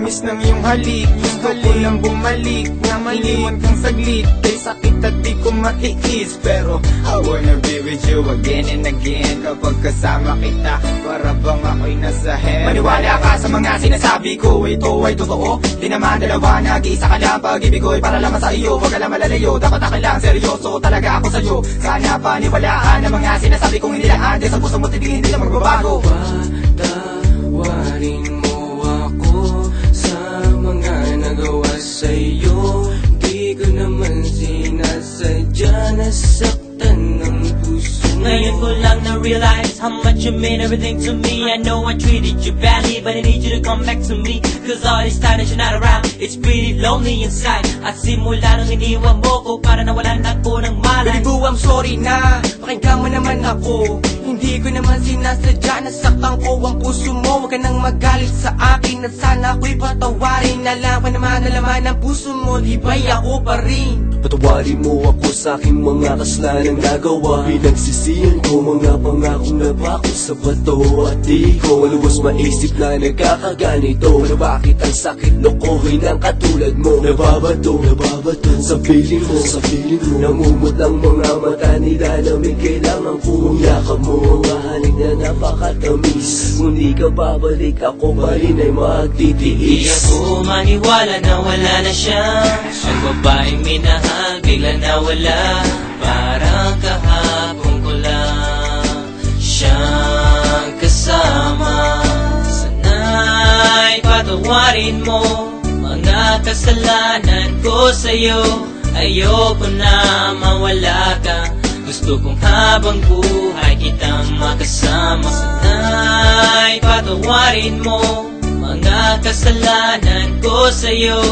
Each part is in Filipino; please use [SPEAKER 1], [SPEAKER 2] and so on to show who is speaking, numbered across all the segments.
[SPEAKER 1] tamis ng iyong halik. Gusto ko lang bumalik na maliwan kang saglit. Kay sakit at di ko matiis, pero I wanna be with you again and again. Kapag kasama kita, para bang ako'y nasa heaven. Maniwala ka sa mga sinasabi ko, ito ay totoo. Di naman dalawa, nag-iisa ka lang. Pag-ibig ko'y para lamang sa iyo, wag ka lang malalayo. Dapat akin lang, seryoso talaga ako sa'yo. Sana paniwalaan ang mga sinasabi kong hindi lang andes. Sa puso mo titigin, hindi lang magbabago.
[SPEAKER 2] Patawarin mo ako sa mga nagawa sa'yo. Di ko naman sinasadya, nasaktan ng puso.
[SPEAKER 3] Ngayon ko lang na-realize how much you mean everything to me. I know I treated you badly, but I need you to come back to me. Cause all this time that you're not around, it's pretty lonely inside. At simula nung iniwan mo ko, para nawalan ako ng malay.
[SPEAKER 2] Baby boo, I'm sorry na, pakinggan mo naman ako. Hindi ko naman sinasadya, nasaktan ko ang puso mo. Huwag ka nang magalit sa akin, at sana ako'y patawarin. Alam ka naman na laman ng puso mo, di ba'y ako pa rin?
[SPEAKER 4] Patawarin mo ako sa aking mga kasalanan nagawa. Pinagsisihan ko mga pangakong napako sa bato. At di ko maluwas maisip na nagkakaganito. Pero bakit ang sakit lokohin ng katulad mo? Nababato sa piling mo, namumot ang mga mata nila. Lamig kailangan kong yakap mo. Mga halik na napakatamis. Kung di ka babalik, ako pa rin ay magtitiis.
[SPEAKER 3] Di ako maniwala na wala na siya. Ang babaeng minahal bigla nawala. Parang kahapon ko lang siyang kasama. Sana'y patawarin mo mga kasalanan ko sa'yo. Ayoko na mawala ka. Gusto kong habang buhay kitang makasama. Sana'y patawarin mo mga kasalanan ko sa'yo.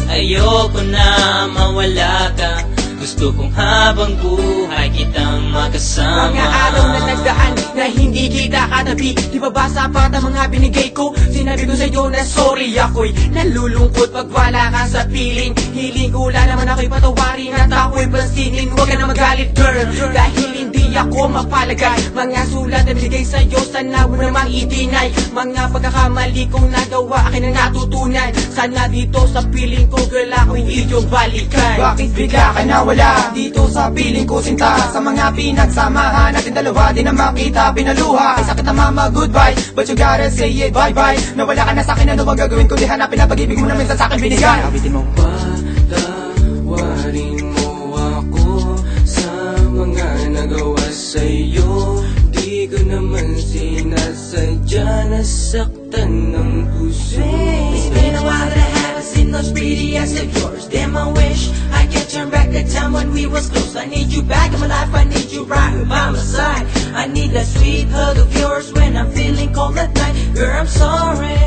[SPEAKER 3] Ayoko na mawala ka. Gusto kong habang buhay kitang makasama.
[SPEAKER 2] Mga araw na nagdaan na hindi kita katabi. Di ba ba sapat ang mga binigay ko? Sinabi ko sa'yo na sorry, ako'y nalulungkot pag wala ka sa piling. Hiling ko lang naman ako'y patawarin at ako'y pansinin. Huwag ka na magalit girl, dahil hindi ako mapalagay. Mga sulat na binigay sa'yo, sana mo namang i-deny. Mga pagkakamali kong nagawa, akin na natutunan. Sana dito sa piling ko girl, ako'y iyong balikan.
[SPEAKER 1] Bakit bigla ka nawala dito sa piling ko sinta? Sa mga pinagsamahan natin dalawa, di na makita pinaluha. Ay sakit na mama, goodbye, but you gotta say it, bye-bye. Nawala ka na sa'kin, ano bang gagawin ko? Di hanapin ang pag-ibig mo na minsan sa'kin binigay. Abitin mo.
[SPEAKER 2] Patawarin mo ako sa mga nagawa sa'yo. Di ko naman sinasadya, nasaktan ng puso.
[SPEAKER 3] It's been a while that I haven't seen those pretty eyes of yours. Damn, I wish I could turn back the time when we was close. I need you back in my life, I need you right by my side. I need that sweet hug of yours when I'm feeling cold at night. Girl, I'm sorry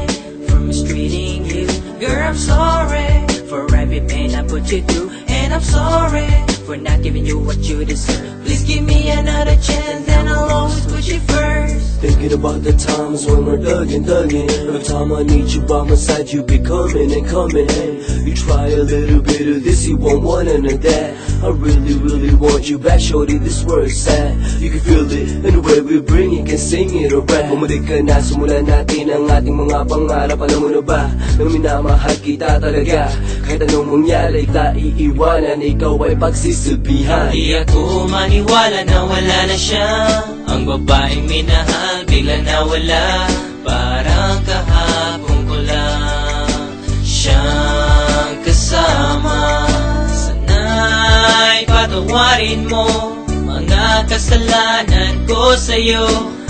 [SPEAKER 3] for mistreating you. Girl, I'm sorry for every pain I put you through. And I'm sorry for not giving you what you deserve. Please give me another chance and I'll always put you first.
[SPEAKER 4] Thinking about the times when we're thugging. Every time I need you by my side, you be coming and coming. Hey, you try a little bit of this, you won't want none of that. I really want you back, shorty, this word's sad. You can feel it, and the way we bring it, can sing it or rap. Bumalik ka na, simulan natin ang ating mga pangarap. Alam mo na ba, na minamahal kita talaga. Kahit anong mangyari, ta iiwanan, ikaw ay pagsisilbihan.
[SPEAKER 3] Di ako maniwala na wala na siya. Ang babaeng minahal bigla nawala. Parang kahapon ko lang siyang kasama. Sana'y patawarin mo mga kasalanan ko sa'yo.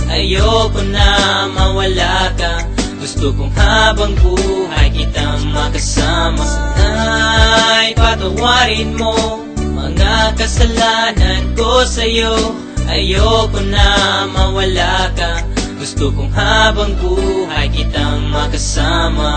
[SPEAKER 3] Ayoko na mawala ka. Gusto kong habang buhay kitang makasama. Sana'y patawarin mo mga kasalanan ko sa'yo. Ayoko na mawala ka. Gusto kong habang buhay kitang makasama.